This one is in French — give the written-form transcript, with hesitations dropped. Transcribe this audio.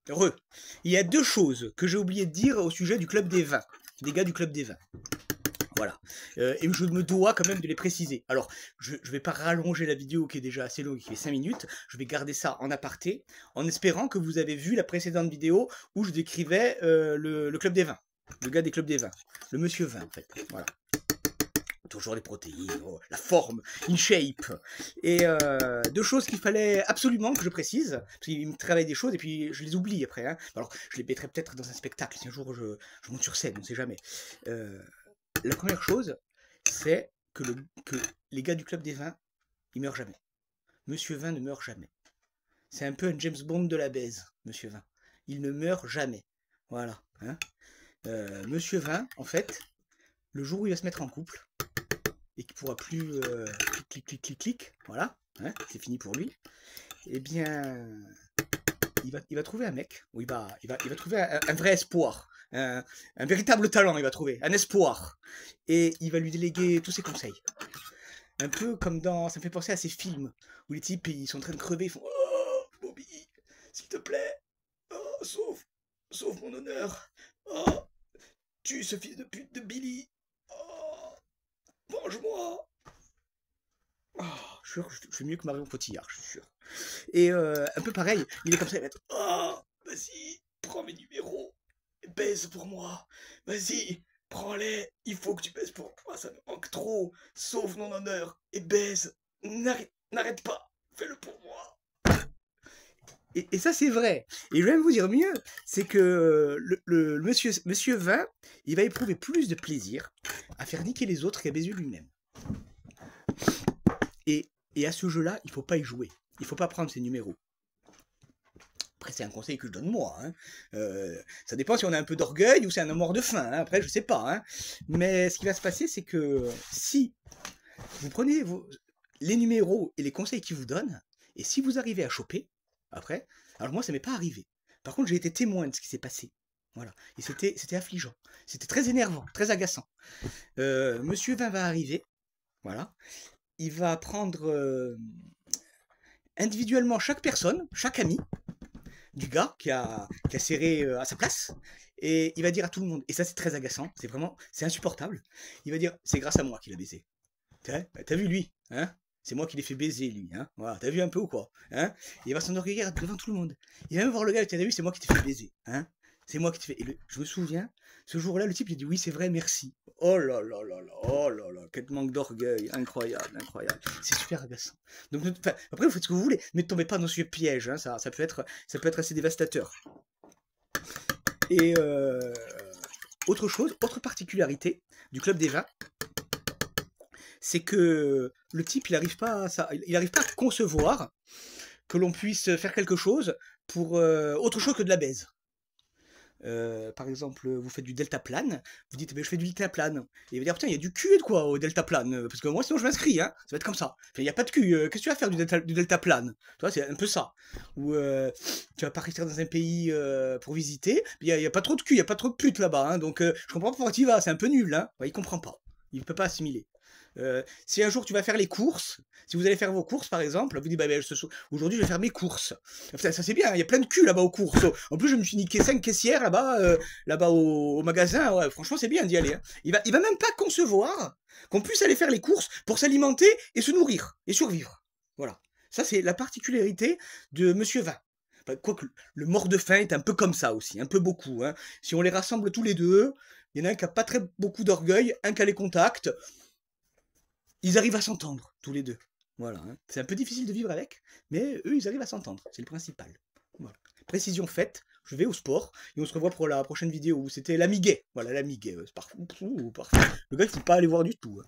Heureux. Il y a deux choses que j'ai oublié de dire au sujet du club des vins. Des gars du club des vins. Voilà. Et je me dois quand même de les préciser. Alors, je vais pas rallonger la vidéo qui est déjà assez longue, qui fait 5 minutes. Je vais garder ça en aparté, en espérant que vous avez vu la précédente vidéo où je décrivais le club des vins. Le gars des clubs des vins. Le monsieur vin, en fait. Voilà. Toujours les protéines, oh, la forme, in shape. Et deux choses qu'il fallait absolument que je précise, parce qu'il me travaille des choses et puis je les oublie après. Hein. Alors, je les mettrai peut-être dans un spectacle si un jour je monte sur scène, on ne sait jamais. La première chose, c'est que les gars du club des vins, ils meurent jamais. Monsieur Vin ne meurt jamais. C'est un peu un James Bond de la baise, Monsieur Vin. Il ne meurt jamais. Voilà. Hein. Monsieur Vin, en fait, le jour où il va se mettre en couple, et qu'il pourra plus clic, voilà, hein, c'est fini pour lui, eh bien, il va trouver un mec, où il va trouver un vrai espoir, un véritable talent, il va trouver, un espoir, et il va lui déléguer tous ses conseils. Un peu comme dans, ça me fait penser à ces films, où les types, ils sont en train de crever, ils font « Oh, Bobby, s'il te plaît, oh, sauve mon honneur, oh, tue ce fils de pute de Billy, oh, venge-moi !» Oh, je suis mieux que Marion Cotillard, je suis sûr. Et un peu pareil, il est comme ça, il va être « Oh, vas-y, prends mes numéros, baise pour moi, vas-y, prends-les, il faut que tu baises pour moi, ça me manque trop, sauve mon honneur, et baise, n'arrête pas, fais-le pour moi. » Et ça, c'est vrai. Et je vais même vous dire mieux, c'est que le monsieur Vin, il va éprouver plus de plaisir à faire niquer les autres qu'à baiser lui-même. Et à ce jeu-là, il ne faut pas y jouer. Il ne faut pas prendre ces numéros. Après, c'est un conseil que je donne moi. Hein. Ça dépend si on a un peu d'orgueil ou c'est un amour de faim. Hein. Après, je ne sais pas. Hein. Mais ce qui va se passer, c'est que si vous prenez les numéros et les conseils qu'ils vous donnent, et si vous arrivez à choper, après, alors moi, ça ne m'est pas arrivé. Par contre, j'ai été témoin de ce qui s'est passé. Voilà. Et c'était affligeant. C'était très énervant, très agaçant. Monsieur Vin va arriver. Voilà. Il va prendre individuellement chaque personne, chaque ami du gars qui a serré à sa place, et il va dire à tout le monde, et ça c'est très agaçant, c'est insupportable, il va dire, c'est grâce à moi qu'il a baisé. T'as vu lui, hein? C'est moi qui l'ai fait baiser lui, hein? Voilà, t'as vu un peu ou quoi? Hein? Il va s'enorgueillir devant tout le monde. Il va même voir le gars, t'as vu, c'est moi qui t'ai fait baiser, hein? C'est moi qui t'ai fait. Je me souviens, ce jour-là, le type il a dit oui, c'est vrai, merci. Oh là là là là, oh là là, quel manque d'orgueil, incroyable, incroyable. C'est super agaçant. Donc après, vous faites ce que vous voulez, mais ne tombez pas dans ce piège, hein, ça peut être assez dévastateur. Et autre chose, autre particularité du club des vins, c'est que le type, il n'arrive pas à concevoir que l'on puisse faire quelque chose pour autre chose que de la baise. Par exemple, vous faites du deltaplane, vous dites, je fais du deltaplane. Et il va dire, putain, il y a du cul quoi au deltaplane, parce que moi sinon je m'inscris, hein. Ça va être comme ça. Enfin, il n'y a pas de cul, qu'est-ce que tu vas faire du deltaplane? Tu vois, c'est un peu ça. Ou tu vas partir dans un pays pour visiter, il n'y a pas trop de cul, il n'y a pas trop de putes là-bas, hein. Donc je comprends pas pourquoi tu y vas, c'est un peu nul, hein. Ouais, il comprend pas. Il ne peut pas assimiler. Si un jour tu vas faire les courses, si vous allez faire vos courses par exemple, vous dites aujourd'hui je vais faire mes courses. Putain, ça c'est bien, il y a plein de cul là-bas aux courses. En plus je me suis niqué 5 caissières là-bas au magasin. Ouais, franchement c'est bien d'y aller. Hein. Il va même pas concevoir qu'on puisse aller faire les courses pour s'alimenter et se nourrir et survivre. Voilà. Ça c'est la particularité de Monsieur Vin. Quoique le mort de faim est un peu comme ça aussi, un peu beaucoup. Hein. Si on les rassemble tous les deux, il y en a un qui a pas très beaucoup d'orgueil, un qui a les contacts. Ils arrivent à s'entendre, tous les deux. Voilà. Hein. C'est un peu difficile de vivre avec, mais eux, ils arrivent à s'entendre. C'est le principal. Voilà. Précision faite, je vais au sport, et on se revoit pour la prochaine vidéo où c'était l'ami gay. Voilà, l'ami gay. C'est parfait. Le gars, il ne faut pas aller voir du tout. Hein.